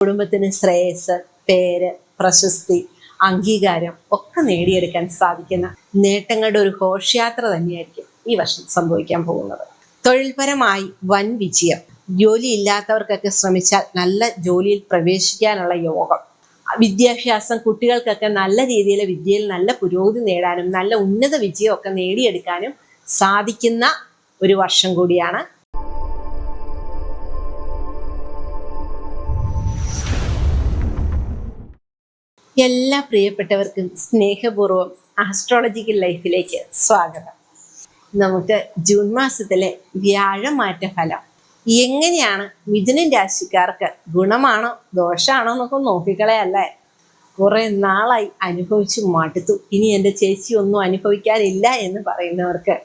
കുടുംബത്തിന് ശ്രേയസ്, പേര്, പ്രശസ്തി, അംഗീകാരം ഒക്കെ നേടിയെടുക്കാൻ സാധിക്കുന്ന നേട്ടങ്ങളുടെ ഒരു ഘോഷയാത്ര തന്നെയായിരിക്കും ഈ വർഷം സംഭവിക്കാൻ പോകുന്നത്. തൊഴിൽപരമായി വൻ വിജയം. ജോലി ഇല്ലാത്തവർക്കൊക്കെ ശ്രമിച്ചാൽ നല്ല ജോലിയിൽ പ്രവേശിക്കാനുള്ള യോഗം. വിദ്യാഭ്യാസം, കുട്ടികൾക്കൊക്കെ നല്ല രീതിയിൽ വിദ്യയിൽ നല്ല പുരോഗതി നേടാനും നല്ല ഉന്നത വിജയമൊക്കെ നേടിയെടുക്കാനും സാധിക്കുന്ന ഒരു വർഷം കൂടിയാണ്. എല്ലാ പ്രിയപ്പെട്ടവർക്കും സ്നേഹപൂർവ്വം ആസ്ട്രോളജിക്കൽ ലൈഫിലേക്ക് സ്വാഗതം. നമുക്ക് ജൂൺ മാസത്തിലെ വ്യാഴമാറ്റ ഫലം എങ്ങനെയാണ് മിഥുനൻ രാശിക്കാർക്ക് ഗുണമാണോ ദോഷമാണോ എന്നൊക്കെ നോക്കിക്കളയല്ലേ. കുറെ നാളായി അനുഭവിച്ചു മടുത്തു, ഇനി എൻ്റെ ചേച്ചി ഒന്നും അനുഭവിക്കാനില്ല എന്ന് പറയുന്നവർക്ക്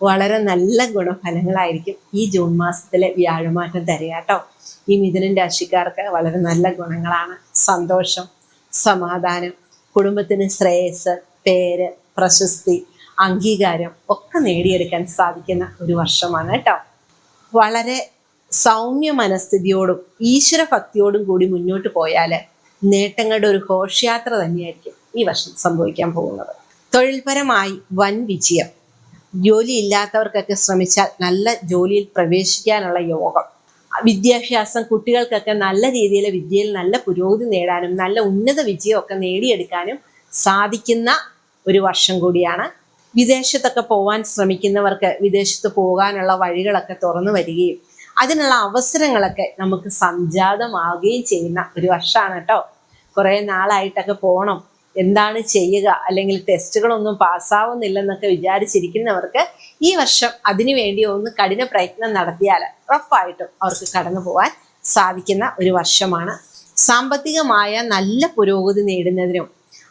വളരെ നല്ല ഗുണഫലങ്ങളായിരിക്കും ഈ ജൂൺ മാസത്തിലെ വ്യാഴമാറ്റം തരിക കേട്ടോ. ഈ മിഥുനൻ രാശിക്കാർക്ക് വളരെ നല്ല ഗുണങ്ങളാണ്. സന്തോഷം, സമാധാനം, കുടുംബത്തിന് ശ്രേയസ്, പേര്, പ്രശസ്തി, അംഗീകാരം ഒക്കെ നേടിയെടുക്കാൻ സാധിക്കുന്ന ഒരു വർഷമാണ് കേട്ടോ. വളരെ സൗമ്യ മനസ്ഥിതിയോടും ഈശ്വര ഭക്തിയോടും കൂടി മുന്നോട്ട് പോയാൽ നേട്ടങ്ങളുടെ ഒരു ഘോഷയാത്ര തന്നെയായിരിക്കും ഈ വർഷം സംഭവിക്കാൻ പോകുന്നത്. തൊഴിൽപരമായി വൻ വിജയം. ജോലി ഇല്ലാത്തവർക്കൊക്കെ ശ്രമിച്ചാൽ നല്ല ജോലിയിൽ പ്രവേശിക്കാനുള്ള യോഗം. വിദ്യാഭ്യാസം, കുട്ടികൾക്കൊക്കെ നല്ല രീതിയിൽ വിദ്യയിൽ നല്ല പുരോഗതി നേടാനും നല്ല ഉന്നത വിജയമൊക്കെ നേടിയെടുക്കാനും സാധിക്കുന്ന ഒരു വർഷം കൂടിയാണ്. വിദേശത്തൊക്കെ പോകാൻ ശ്രമിക്കുന്നവർക്ക് വിദേശത്ത് പോകാനുള്ള വഴികളൊക്കെ തുറന്നു വരികയും അതിനുള്ള അവസരങ്ങളൊക്കെ നമുക്ക് സംജാതമാവുകയും ചെയ്യുന്ന ഒരു വർഷമാണ് കേട്ടോ. കുറേ നാളായിട്ടൊക്കെ പോകണം, എന്താണ് ചെയ്യുക, അല്ലെങ്കിൽ ടെസ്റ്റുകളൊന്നും പാസ്സാവുന്നില്ലെന്നൊക്കെ വിചാരിച്ചിരിക്കുന്നവർക്ക് ഈ വർഷം അതിനുവേണ്ടി ഒന്ന് കഠിന പ്രയത്നം നടത്തിയാൽ ഉറപ്പായിട്ടും അവർക്ക് കടന്നു പോകാൻ സാധിക്കുന്ന ഒരു വർഷമാണ്. സാമ്പത്തികമായ നല്ല പുരോഗതി നേടുന്നതിനും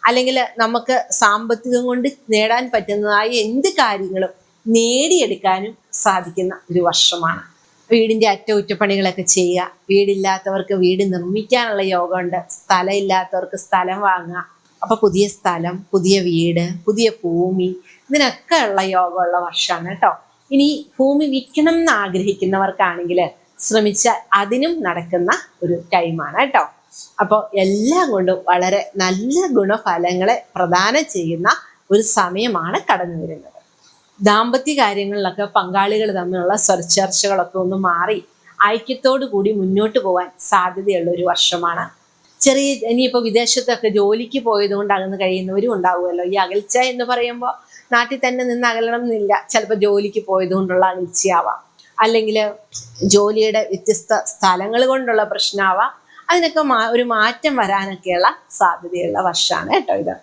അല്ലെങ്കിൽ നമുക്ക് സാമ്പത്തികം കൊണ്ട് നേടാൻ പറ്റുന്നതായ എന്ത് കാര്യങ്ങളും നേടിയെടുക്കാനും സാധിക്കുന്ന ഒരു വർഷമാണ്. വീടിൻ്റെ അറ്റകുറ്റപ്പണികളൊക്കെ ചെയ്യുക, വീടില്ലാത്തവർക്ക് വീട് നിർമ്മിക്കാനുള്ള യോഗമുണ്ട്, സ്ഥലം ഇല്ലാത്തവർക്ക് സ്ഥലം വാങ്ങുക. അപ്പൊ പുതിയ സ്ഥലം, പുതിയ വീട്, പുതിയ ഭൂമി, ഇതിനൊക്കെ ഉള്ള യോഗമുള്ള വർഷമാണ് കേട്ടോ. ഇനി ഭൂമി വിൽക്കണം എന്ന് ആഗ്രഹിക്കുന്നവർക്കാണെങ്കിൽ ശ്രമിച്ചാൽ അതിനും നടക്കുന്ന ഒരു ടൈമാണ് കേട്ടോ. അപ്പോൾ എല്ലാം കൊണ്ടും വളരെ നല്ല ഗുണഫലങ്ങളെ പ്രദാനം ചെയ്യുന്ന ഒരു സമയമാണ് കടന്നു വരുന്നത്. ദാമ്പത്യ കാര്യങ്ങളിലൊക്കെ പങ്കാളികൾ തമ്മിലുള്ള സ്വരച്ചർച്ചകളൊക്കെ ഒന്ന് മാറി ഐക്യത്തോടു കൂടി മുന്നോട്ട് പോകാൻ സാധ്യതയുള്ള ഒരു വർഷമാണ്. ഇനിയിപ്പോൾ വിദേശത്തൊക്കെ ജോലിക്ക് പോയതുകൊണ്ട് അകന്ന് കഴിയുന്നവരും ഉണ്ടാവുമല്ലോ. ഈ അകൽച്ച എന്ന് പറയുമ്പോൾ നാട്ടിൽ തന്നെ നിന്ന് അകലണം എന്നില്ല, ചിലപ്പോൾ ജോലിക്ക് പോയതുകൊണ്ടുള്ള അകൽച്ചയാവാം, അല്ലെങ്കിൽ ജോലിയുടെ വ്യത്യസ്ത സ്ഥലങ്ങൾ കൊണ്ടുള്ള പ്രശ്നമാവാം. അതിനൊക്കെ ഒരു മാറ്റം വരാനൊക്കെയുള്ള സാധ്യതയുള്ള വർഷമാണ് കേട്ടോ ഇത്.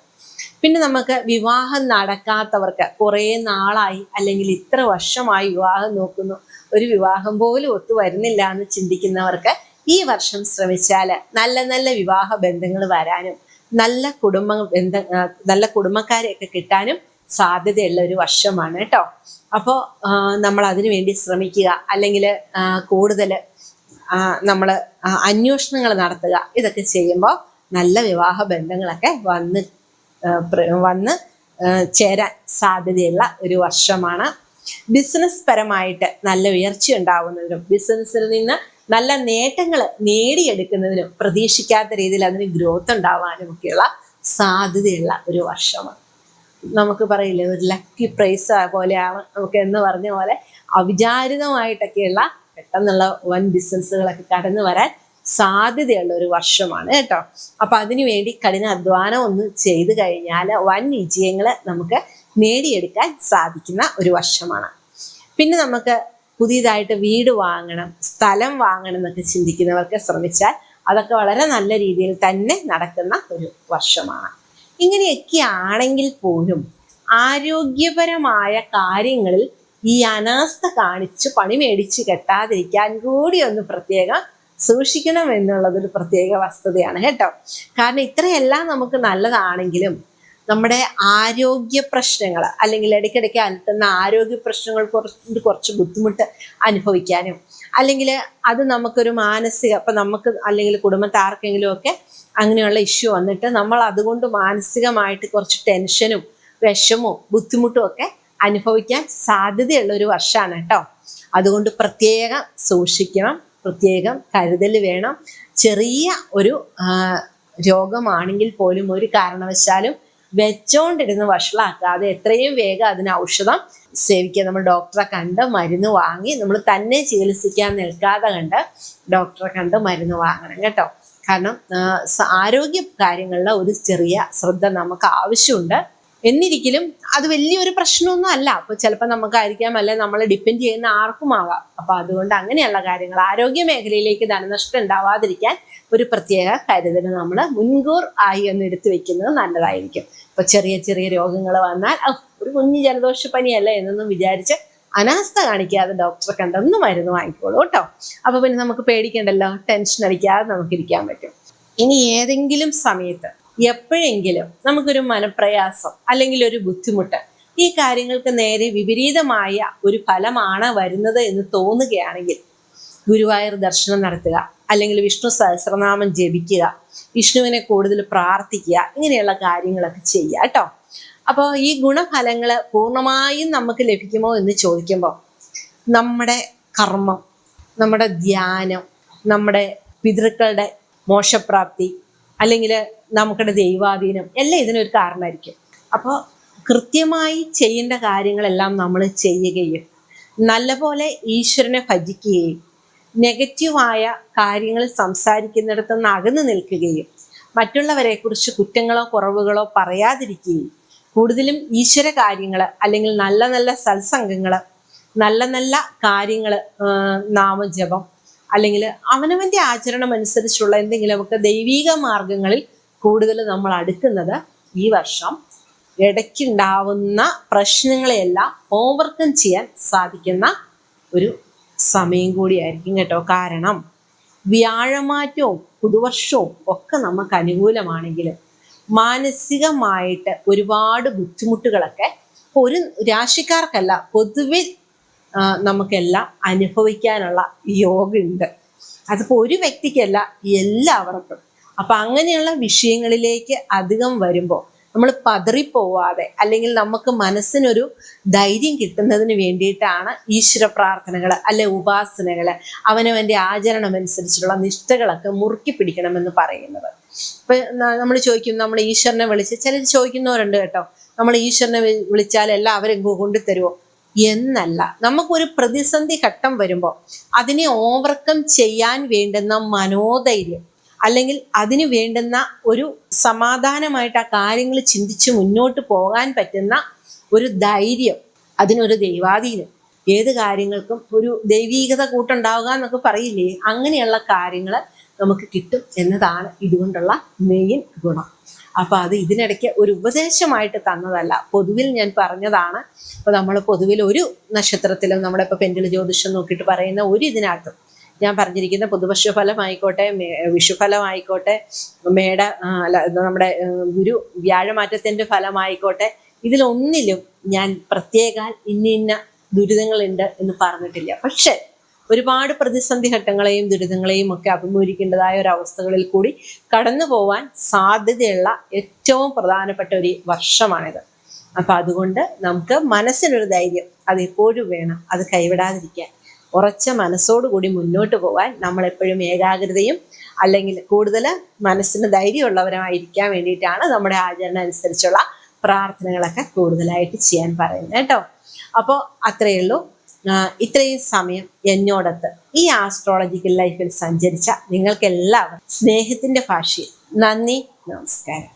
പിന്നെ നമുക്ക് വിവാഹം നടക്കാത്തവർക്ക് കുറേ നാളായി അല്ലെങ്കിൽ ഇത്ര വർഷമായി വിവാഹം നോക്കുന്നു, ഒരു വിവാഹം പോലും ഒത്തു വരുന്നില്ല എന്ന് ചിന്തിക്കുന്നവർക്ക് ഈ വർഷം ശ്രമിച്ചാൽ നല്ല നല്ല വിവാഹ ബന്ധങ്ങൾ വരാനും നല്ല നല്ല കുടുംബക്കാരെയൊക്കെ കിട്ടാനും സാധ്യതയുള്ള ഒരു വർഷമാണ് കേട്ടോ. അപ്പോൾ നമ്മൾ അതിനു വേണ്ടി ശ്രമിക്കുക, അല്ലെങ്കിൽ കൂടുതൽ നമ്മൾ അന്വേഷണങ്ങൾ നടത്തുക. ഇതൊക്കെ ചെയ്യുമ്പോൾ നല്ല വിവാഹ ബന്ധങ്ങളൊക്കെ വന്ന് ചേരാൻ സാധ്യതയുള്ള ഒരു വർഷമാണ്. ബിസിനസ് പരമായിട്ട് നല്ല ഉയർച്ച ഉണ്ടാവുന്നതിനും ബിസിനസ്സിൽ നിന്ന് നല്ല നേട്ടങ്ങൾ നേടിയെടുക്കുന്നതിനും പ്രതീക്ഷിക്കാത്ത രീതിയിൽ അതിന് ഗ്രോത്ത് ഉണ്ടാവാനും ഒക്കെയുള്ള സാധ്യതയുള്ള ഒരു വർഷമാണ്. നമുക്ക് പറയില്ലേ, ഒരു ലക്കി പ്രൈസ് പോലെയാണ് നമുക്ക് എന്ന് പറഞ്ഞ പോലെ അവിചാരിതമായിട്ടൊക്കെയുള്ള പെട്ടെന്നുള്ള വൻ ബിസിനസ്സുകളൊക്കെ കടന്നു വരാൻ സാധ്യതയുള്ള ഒരു വർഷമാണ് കേട്ടോ. അപ്പൊ അതിനുവേണ്ടി കഠിന അധ്വാനം ഒന്ന് ചെയ്തു കഴിഞ്ഞാൽ വൻ വിജയങ്ങൾ നമുക്ക് നേടിയെടുക്കാൻ സാധിക്കുന്ന ഒരു വർഷമാണ്. പിന്നെ നമുക്ക് പുതിയതായിട്ട് വീട് വാങ്ങണം, സ്ഥലം വാങ്ങണം എന്നൊക്കെ ചിന്തിക്കുന്നവർക്ക് ശ്രമിച്ചാൽ അതൊക്കെ വളരെ നല്ല രീതിയിൽ തന്നെ നടക്കുന്ന ഒരു വർഷമാണ്. ഇങ്ങനെയൊക്കെ ആണെങ്കിൽ പോലും ആരോഗ്യപരമായ കാര്യങ്ങളിൽ ഈ അനാസ്ഥ കാണിച്ച് പണി മേടിച്ച് കെട്ടാതിരിക്കാൻ കൂടി ഒന്ന് പ്രത്യേകം സൂക്ഷിക്കണം എന്നുള്ളതൊരു പ്രത്യേക വസ്തുതയാണ് കേട്ടോ. കാരണം ഇത്രയെല്ലാം നമുക്ക് നല്ലതാണെങ്കിലും നമ്മുടെ ആരോഗ്യ പ്രശ്നങ്ങൾ അല്ലെങ്കിൽ ഇടയ്ക്കിടയ്ക്ക് അലട്ടുന്ന ആരോഗ്യ പ്രശ്നങ്ങൾ കുറച്ച് ബുദ്ധിമുട്ട് അനുഭവിക്കാനും, അല്ലെങ്കിൽ അത് നമുക്കൊരു മാനസിക, ഇപ്പം നമുക്ക് അല്ലെങ്കിൽ കുടുംബത്തെ ആർക്കെങ്കിലും ഒക്കെ അങ്ങനെയുള്ള ഇഷ്യൂ വന്നിട്ട് നമ്മൾ അതുകൊണ്ട് മാനസികമായിട്ട് കുറച്ച് ടെൻഷനും വിഷമവും ബുദ്ധിമുട്ടും ഒക്കെ അനുഭവിക്കാൻ സാധ്യതയുള്ള ഒരു വർഷമാണ് കേട്ടോ. അതുകൊണ്ട് പ്രത്യേകം സൂക്ഷിക്കണം. പ്രത്യേകം കരുതൽ വേണം. ചെറിയ ഒരു രോഗമാണെങ്കിൽ പോലും ഒരു കാരണവശാലും വെച്ചോണ്ടിരുന്ന് വഷളാക്കാതെ എത്രയും വേഗം അതിന് ഔഷധം സേവിക്കുക. നമ്മൾ ഡോക്ടറെ കണ്ട് മരുന്ന് വാങ്ങി, നമ്മൾ തന്നെ ചികിത്സിക്കാൻ നിൽക്കാതെ കണ്ട് ഡോക്ടറെ കണ്ട് മരുന്ന് വാങ്ങണം കേട്ടോ. കാരണം ആരോഗ്യ കാര്യങ്ങളിൽ ഒരു ചെറിയ ശ്രദ്ധ നമുക്ക് ആവശ്യമുണ്ട്. എന്നിരിക്കലും അത് വലിയൊരു പ്രശ്നമൊന്നും അല്ല. അപ്പോൾ ചിലപ്പോൾ നമുക്കായിരിക്കാം, അല്ലെ നമ്മളെ ഡിപ്പെൻഡ് ചെയ്യുന്ന ആർക്കുമാകാം. അപ്പോൾ അതുകൊണ്ട് അങ്ങനെയുള്ള കാര്യങ്ങൾ, ആരോഗ്യ മേഖലയിലേക്ക് ധനനഷ്ടം ഉണ്ടാവാതിരിക്കാൻ ഒരു പ്രത്യേക കരുതൽ നമ്മൾ മുൻകൂർ ആയി ഒന്ന് എടുത്തു വെക്കുന്നത് നല്ലതായിരിക്കും. ഇപ്പോൾ ചെറിയ ചെറിയ രോഗങ്ങൾ വന്നാൽ ഒരു കുഞ്ഞു ജലദോഷപ്പനിയല്ല എന്നൊന്നും വിചാരിച്ച് അനാസ്ഥ കാണിക്കാതെ ഡോക്ടറെ കണ്ടൊന്ന് മരുന്ന് വാങ്ങിക്കോളൂ കേട്ടോ. അപ്പോൾ പിന്നെ നമുക്ക് പേടിക്കണ്ടല്ലോ, ടെൻഷൻ അടിക്കാതെ നമുക്കിരിക്കാൻ പറ്റും. ഇനി ഏതെങ്കിലും സമയത്ത് എപ്പോഴെങ്കിലും നമുക്കൊരു മനപ്രയാസം അല്ലെങ്കിൽ ഒരു ബുദ്ധിമുട്ട്, ഈ കാര്യങ്ങൾക്ക് നേരെ വിപരീതമായ ഒരു ഫലമാണ് വരുന്നത് എന്ന് തോന്നുകയാണെങ്കിൽ ഗുരുവായൂർ ദർശനം നടത്തുക, അല്ലെങ്കിൽ വിഷ്ണു സഹസ്രനാമം ജപിക്കുക, വിഷ്ണുവിനെ കൂടുതൽ പ്രാർത്ഥിക്കുക, ഇങ്ങനെയുള്ള കാര്യങ്ങളൊക്കെ ചെയ്യുക കേട്ടോ. അപ്പോൾ ഈ ഗുണഫലങ്ങൾ പൂർണ്ണമായും നമുക്ക് ലഭിക്കുമോ എന്ന് ചോദിക്കുമ്പോൾ നമ്മുടെ കർമ്മം, നമ്മുടെ ധ്യാനം, നമ്മുടെ പിതൃക്കളുടെ മോക്ഷപ്രാപ്തി, അല്ലെങ്കിൽ നമുക്കുടെ ദൈവാധീനം എല്ലാം ഇതിനൊരു കാരണമായിരിക്കും. അപ്പോൾ കൃത്യമായി ചെയ്യേണ്ട കാര്യങ്ങളെല്ലാം നമ്മൾ ചെയ്യുകയും നല്ലപോലെ ഈശ്വരനെ ഭജിക്കുകയും നെഗറ്റീവായ കാര്യങ്ങൾ സംസാരിക്കുന്നിടത്ത് നിന്ന് അകന്നു നിൽക്കുകയും മറ്റുള്ളവരെക്കുറിച്ച് കുറ്റങ്ങളോ കുറവുകളോ പറയാതിരിക്കുകയും കൂടുതലും ഈശ്വര കാര്യങ്ങൾ, അല്ലെങ്കിൽ നല്ല നല്ല സത്സംഗങ്ങൾ, നല്ല നല്ല കാര്യങ്ങൾ, നാമജപം, അല്ലെങ്കിൽ അവനവൻ്റെ ആചരണം അനുസരിച്ചുള്ള എന്തെങ്കിലുമൊക്കെ ദൈവീക മാർഗങ്ങളിൽ കൂടുതൽ നമ്മൾ അടുക്കുന്നത് ഈ വർഷം ഇടയ്ക്കുണ്ടാവുന്ന പ്രശ്നങ്ങളെയെല്ലാം ഓവർകം ചെയ്യാൻ സാധിക്കുന്ന ഒരു സമയം കൂടിയായിരിക്കും കേട്ടോ. കാരണം വ്യാഴമാറ്റവും പുതുവർഷവും ഒക്കെ നമുക്ക് അനുകൂലമാണെങ്കിൽ മാനസികമായിട്ട് ഒരുപാട് ബുദ്ധിമുട്ടുകളൊക്കെ ഒരു രാശിക്കാർക്കല്ല, പൊതുവിൽ നമുക്കെല്ലാം അനുഭവിക്കാനുള്ള യോഗമുണ്ട്. അതിപ്പോൾ ഒരു വ്യക്തിക്കല്ല, എല്ലാവർക്കും. അപ്പം അങ്ങനെയുള്ള വിഷയങ്ങളിലേക്ക് അധികം വരുമ്പോൾ നമ്മൾ പതറിപ്പോവാതെ, അല്ലെങ്കിൽ നമുക്ക് മനസ്സിനൊരു ധൈര്യം കിട്ടുന്നതിന് വേണ്ടിയിട്ടാണ് ഈശ്വര പ്രാർത്ഥനകൾ, അല്ലെ ഉപാസനകൾ, അവനവൻ്റെ ആചരണം അനുസരിച്ചുള്ള നിഷ്ഠകളൊക്കെ മുറുക്കി പിടിക്കണമെന്ന് പറയുന്നത്. ഇപ്പം നമ്മൾ ചോദിക്കും, നമ്മൾ ഈശ്വരനെ വിളിച്ച്, ചിലർ ചോദിക്കുന്നവരുണ്ട് കേട്ടോ, നമ്മൾ ഈശ്വരനെ വിളിച്ചാൽ എല്ലാവരും കൊണ്ടുതരുമോ എന്നല്ല. നമുക്കൊരു പ്രതിസന്ധി ഘട്ടം വരുമ്പോൾ അതിനെ ഓവർകം ചെയ്യാൻ വേണ്ടുന്ന മനോധൈര്യം, അല്ലെങ്കിൽ അതിന് വേണ്ടുന്ന ഒരു സമാധാനമായിട്ട് ആ കാര്യങ്ങൾ ചിന്തിച്ച് മുന്നോട്ട് പോകാൻ പറ്റുന്ന ഒരു ധൈര്യം, അതിനൊരു ദൈവാധീനം, ഏത് കാര്യങ്ങൾക്കും ഒരു ദൈവീകത കൂട്ടുണ്ടാവുക എന്നൊക്കെ പറയില്ലേ, അങ്ങനെയുള്ള കാര്യങ്ങൾ നമുക്ക് കിട്ടും എന്നതാണ് ഇതുകൊണ്ടുള്ള മെയിൻ ഗുണം. അപ്പോൾ അത് ഇതിനിടയ്ക്ക് ഒരു ഉപദേശമായിട്ട് തന്നതല്ല, പൊതുവിൽ ഞാൻ പറഞ്ഞതാണ്. അപ്പോൾ നമ്മൾ പൊതുവിൽ ഒരു നക്ഷത്രത്തിലും, നമ്മുടെ ഇപ്പോൾ പെൻഡിൽ ജ്യോതിഷം നോക്കിയിട്ട് പറയുന്ന ഒരു ഇതിനകത്തും ഞാൻ പറഞ്ഞിരിക്കുന്ന പുതുവർഷഫലമായിക്കോട്ടെ, വിഷുഫലമായിക്കോട്ടെ, നമ്മുടെ ഗുരു വ്യാഴമാറ്റത്തിൻ്റെ ഫലമായിക്കോട്ടെ, ഇതിലൊന്നിലും ഞാൻ പ്രത്യേക ഇന്ന ദുരിതങ്ങളുണ്ട് എന്ന് പറഞ്ഞിട്ടില്ല. പക്ഷെ ഒരുപാട് പ്രതിസന്ധി ഘട്ടങ്ങളെയും ദുരിതങ്ങളെയും ഒക്കെ അഭിമുഖീകരിക്കേണ്ടതായ ഒരവസ്ഥകളിൽ കൂടി കടന്നു പോവാൻ സാധ്യതയുള്ള ഏറ്റവും പ്രധാനപ്പെട്ട ഒരു വർഷമാണിത്. അപ്പം അതുകൊണ്ട് നമുക്ക് മനസ്സിനൊരു ധൈര്യം അതെപ്പോഴും വേണം, അത് കൈവിടാതിരിക്കാൻ, ഉറച്ച മനസ്സോടുകൂടി മുന്നോട്ട് പോകാൻ നമ്മളെപ്പോഴും ഏകാഗ്രതയും, അല്ലെങ്കിൽ കൂടുതൽ മനസ്സിന് ധൈര്യമുള്ളവരായിരിക്കാൻ വേണ്ടിയിട്ടാണ് നമ്മുടെ ആചരണം അനുസരിച്ചുള്ള പ്രാർത്ഥനകളൊക്കെ കൂടുതലായിട്ട് ചെയ്യാൻ പറയുന്നത് കേട്ടോ. അപ്പോൾ അത്രയേ ഉള്ളൂ. ഇത്രയും സമയം എന്നോടൊത്ത് ഈ ആസ്ട്രോളജിക്കൽ ലൈഫിൽ സഞ്ചരിച്ച നിങ്ങൾക്കെല്ലാവരും സ്നേഹത്തിൻ്റെ ഭാഷയിൽ നന്ദി, നമസ്കാരം.